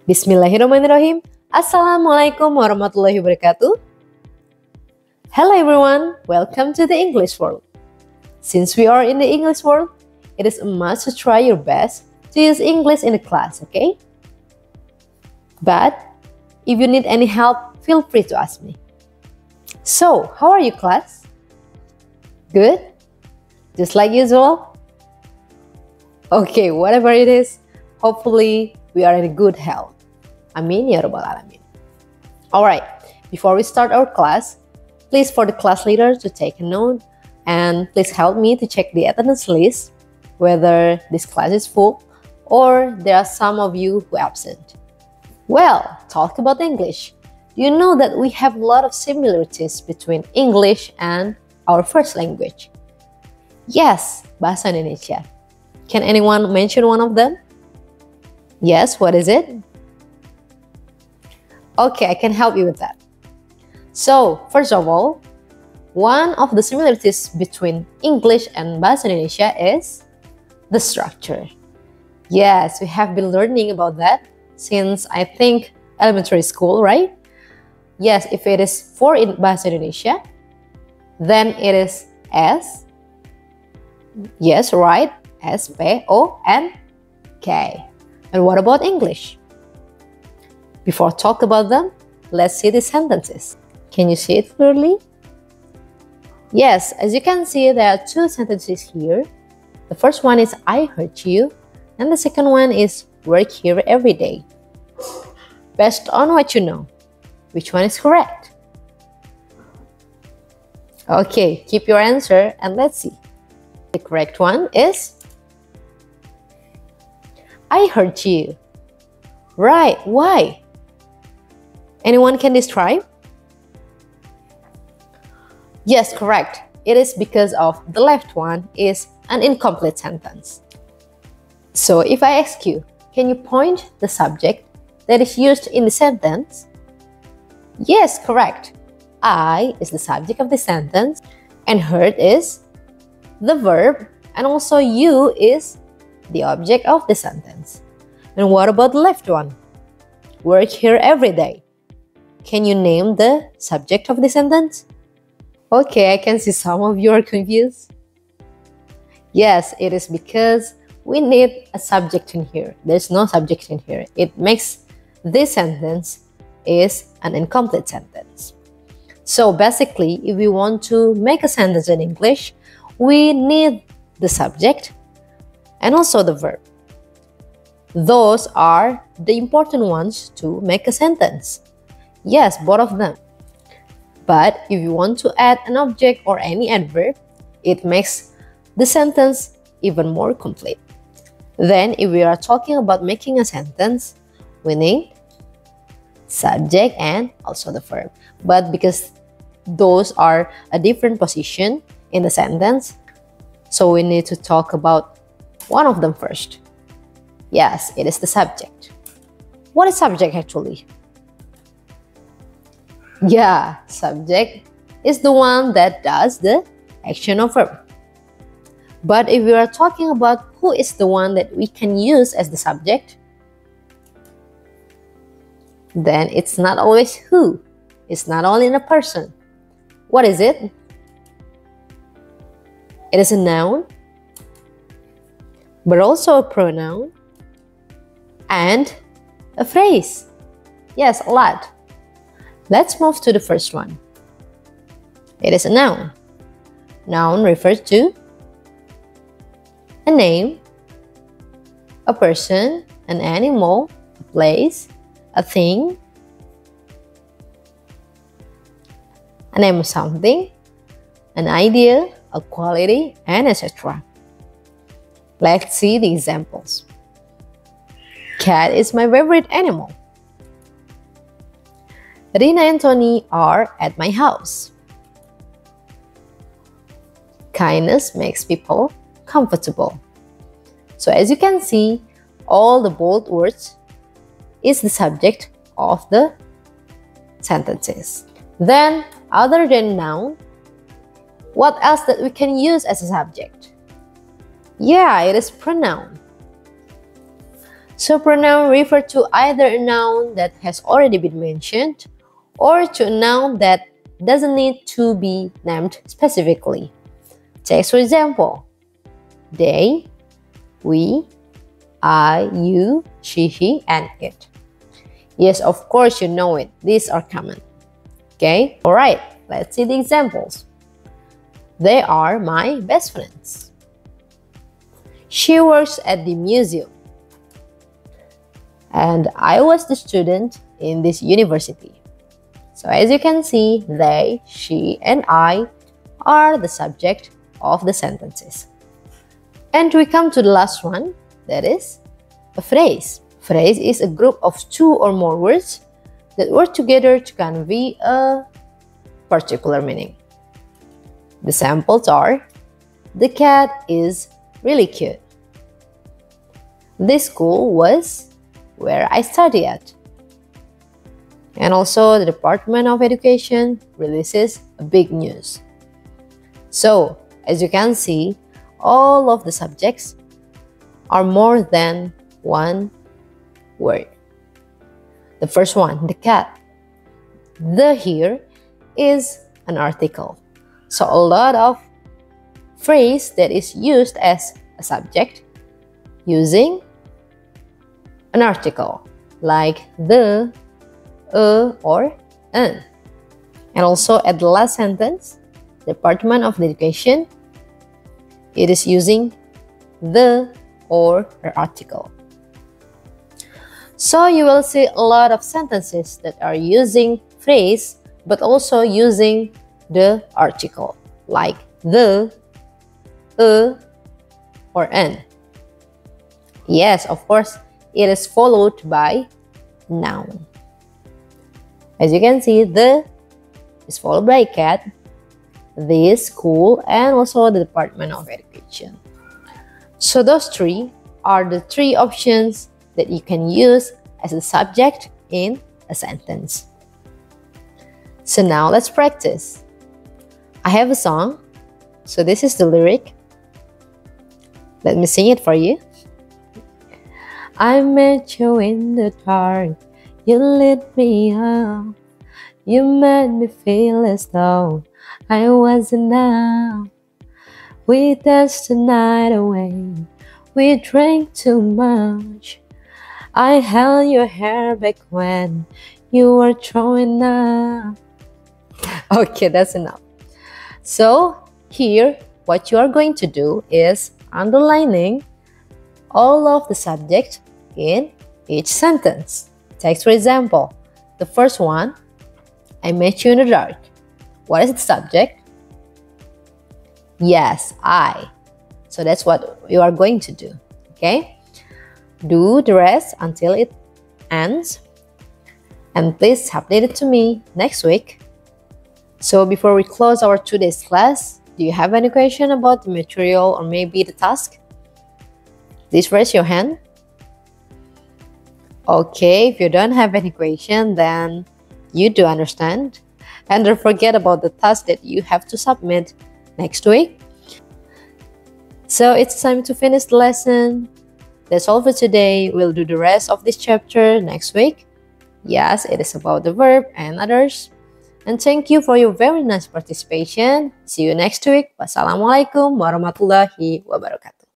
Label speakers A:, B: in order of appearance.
A: Bismillahirrahmanirrahim. Assalamualaikum warahmatullahi wabarakatuh. Hello everyone, welcome to the English world. Since we are in the English world, it is a must to try your best to use English in the class, okay? But if you need any help, feel free to ask me. So, how are you, class? Good? Just like usual? Okay, whatever it is, hopefully we are in good health. Amin ya rabbal alamin. Alright, before we start our class, please for the class leader to take a note and please help me to check the attendance list whether this class is full or there are some of you who are absent. Well, talk about English. Do you know that we have a lot of similarities between English and our first language? Yes, Bahasa Indonesia. Can anyone mention one of them? Yes, what is it? Okay, I can help you with that. So, first of all, one of the similarities between English and Bahasa Indonesia is the structure. Yes, we have been learning about that since I think elementary school, right? Yes, if it is for in Bahasa Indonesia, then it is S. Yes, right. S-P-O-N-K. And what about English? Before I talk about them, let's see the sentences. Can you see it clearly? Yes, as you can see, there are two sentences here. The first one is I heard you, and the second one is work here every day. Based on what you know, which one is correct? Okay, keep your answer and let's see. The correct one is I heard you. Right, why? Anyone can describe? Yes, correct. It is because of the left one is an incomplete sentence. So if I ask you, can you point the subject that is used in the sentence? Yes, correct. I is the subject of the sentence and heard is the verb and also you is the object of the sentence. And what about the left one? Work here every day. Can you name the subject of the sentence? Okay, I can see some of you are confused. Yes, it is because we need a subject in here. There's no subject in here. It makes this sentence is an incomplete sentence. So basically, if we want to make a sentence in English, we need the subject and also the verb. Those are the important ones to make a sentence. Yes, both of them. But if you want to add an object or any adverb, it makes the sentence even more complete. Then if we are talking about making a sentence, we need subject and also the verb. But because those are a different position in the sentence, so we need to talk about one of them first. Yes, it is the subject. What is subject actually? Yeah, subject is the one that does the action or verb. But if we are talking about who is the one that we can use as the subject, then it's not always who. It's not only in a person. What is it? It is a noun, but also a pronoun and a phrase. Yes, a lot. Let's move to the first one. It is a noun. Noun refers to a name, a person, an animal, a place, a thing, a name of something, an idea, a quality, and etc. Let's see the examples. Cat is my favorite animal. Rina and Tony are at my house. Kindness makes people comfortable. So as you can see, all the bold words is the subject of the sentences. Then, other than noun, what else that we can use as a subject? Yeah, it is pronoun. So pronoun refer to either a noun that has already been mentioned or to a noun that doesn't need to be named specifically. Take for example, they, we, I, you, she, he, and it. Yes, of course you know it. These are common. Okay? Alright, let's see the examples. They are my best friends. She works at the museum. And I was the student in this university. So as you can see, they, she, and I are the subject of the sentences. And we come to the last one, that is a phrase. Phrase is a group of two or more words that work together to convey a particular meaning. The samples are, the cat is really cute. This school was where I study at. And also the Department of Education releases a big news. So, as you can see, all of the subjects are more than one word. The first one, the cat. The here is an article. So a lot of phrase that is used as a subject using an article like the, or an. And also at the last sentence, Department of Education, it is using the or article. So you will see a lot of sentences that are using phrase but also using the article like the, or an. Yes, of course, it is followed by noun. As you can see, the is followed by cat, this school, and also the Department of Education. So those three are the three options that you can use as a subject in a sentence. So now let's practice. I have a song, so this is the lyric. Let me sing it for you. I met you in the dark, you lit me up, you made me feel as though I wasn't out. We danced the night away, we drank too much. I held your hair back when you were throwing up. Okay, that's enough. So here, what you are going to do is underlining all of the subject in each sentence. Take for example, the first one, I met you in the dark. What is the subject? Yes, I. So that's what you are going to do, okay? Do the rest until it ends. And please update it to me next week. So before we close our today's class, do you have any question about the material or maybe the task? Please raise your hand. Okay, if you don't have any question, then you do understand. And don't forget about the task that you have to submit next week. So it's time to finish the lesson. That's all for today. We'll do the rest of this chapter next week. Yes, it is about the verb and others. And thank you for your very nice participation. See you next week. Wassalamualaikum warahmatullahi wabarakatuh.